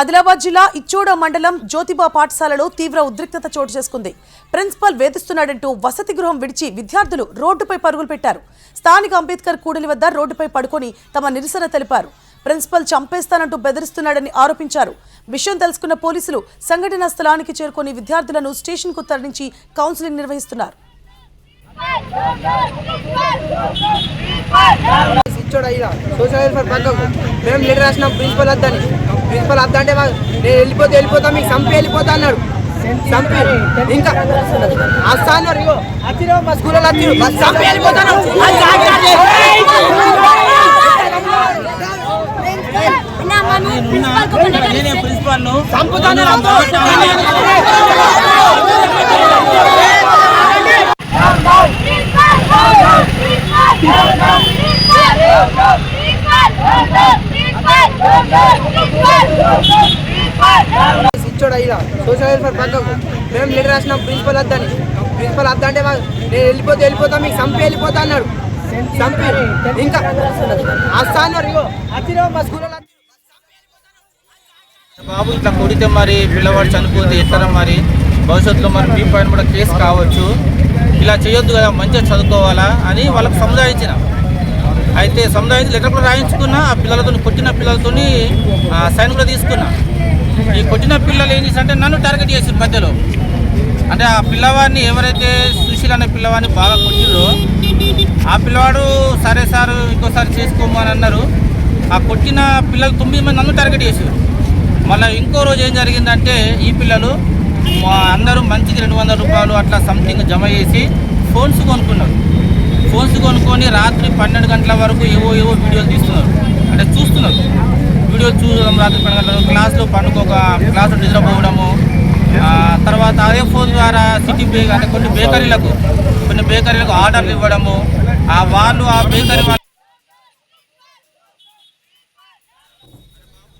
ఆదిలాబాద్ జిల్లా ఇచ్చోడ మండలం జ్యోతిబా పాఠశాలలో తీవ్ర ఉద్రిక్తత చోటు చేసుకుంది. ప్రిన్సిపల్ వేధిస్తున్నాడంటూ వసతి గృహం విడిచి విద్యార్థులు రోడ్డుపై పరుగులు పెట్టారు. స్థానిక అంబేద్కర్ కూడలి వద్ద రోడ్డుపై పడుకొని తమ నిరసన తెలిపారు. ప్రిన్సిపల్ చంపేస్తానంటూ బెదిరిస్తున్నాడని ఆరోపించారు. విషయం తెలుసుకున్న పోలీసులు సంఘటనా స్థలానికి చేరుకొని విద్యార్థులను స్టేషన్కు తరలించి కౌన్సిలింగ్ నిర్వహిస్తున్నారు. సోషల్ వెల్ఫేర్ పక్కకు మేము లెటర్ రాసినాం ప్రిన్సిపల్ వద్దని. ప్రిన్సిపల్ వద్ద అంటే నేను వెళ్ళిపోతా మీకు చంపి వెళ్ళిపోతా అన్నాడు. చంపి ఇంకా వస్తాను మా స్కూల్లో చంపి వెళ్ళిపోతాను. సోషల్ వెల్ఫేర్ పక్కకు మేము లెటర్ రాసినాం ప్రిన్సిపల్ వద్దని. ప్రిన్సిపల్ వద్ద అంటే నేను వెళ్ళిపోతా మీకు చంపి వెళ్ళిపోతా అన్నాడు. చంపి ఇంకా వస్తాను మా స్కూల్లో బాబు ఇట్లా కొడితే మరి పిల్లవాడు చనిపోతే ఎట్లా మరి భవిష్యత్తులో మరి మీ పైన కూడా కేసు కావచ్చు. ఇలా చేయొద్దు కదా, మంచిగా చదువుకోవాలా అని వాళ్ళకు సముదాయించిన. అయితే సముదాయించి లెటర్ కూడా రాయించుకున్నా. ఆ పిల్లలతో కొట్టిన పిల్లలతో సైన్ కూడా తీసుకున్నా. ఈ కొట్టిన పిల్లలు ఏం చేశారంటే నన్ను టార్గెట్ చేసారు మధ్యలో. అంటే ఆ పిల్లవాడిని ఎవరైతే సుశీల్ అనే పిల్లవాడిని బాగా కొట్టిరో ఆ పిల్లవాడు సరే సార్ ఇంకోసారి చేసుకోము అని అన్నారు. ఆ కొట్టిన పిల్లలు 9 మంది నన్ను టార్గెట్ చేశారు. మళ్ళీ ఇంకో రోజు ఏం జరిగిందంటే ఈ పిల్లలు అందరూ మంచికి 200 రూపాయలు అట్లా సంథింగ్ జమ చేసి ఫోన్స్ కొనుక్కున్నారు. ఫోన్స్ కొనుక్కొని రాత్రి 12 గంటల వరకు ఏవో వీడియోలు తీస్తున్నారు. అంటే చూస్తున్నారు, వీడియోలు చూడడం. రాత్రి 12 గంటల క్లాస్లో పండుకోక క్లాస్లో నిద్రపోవడము. తర్వాత అదే ఫోన్ ద్వారా సిటీ అంటే కొన్ని బేకరీలకు ఆర్డర్లు ఇవ్వడము. వాళ్ళు ఆ బేకరీ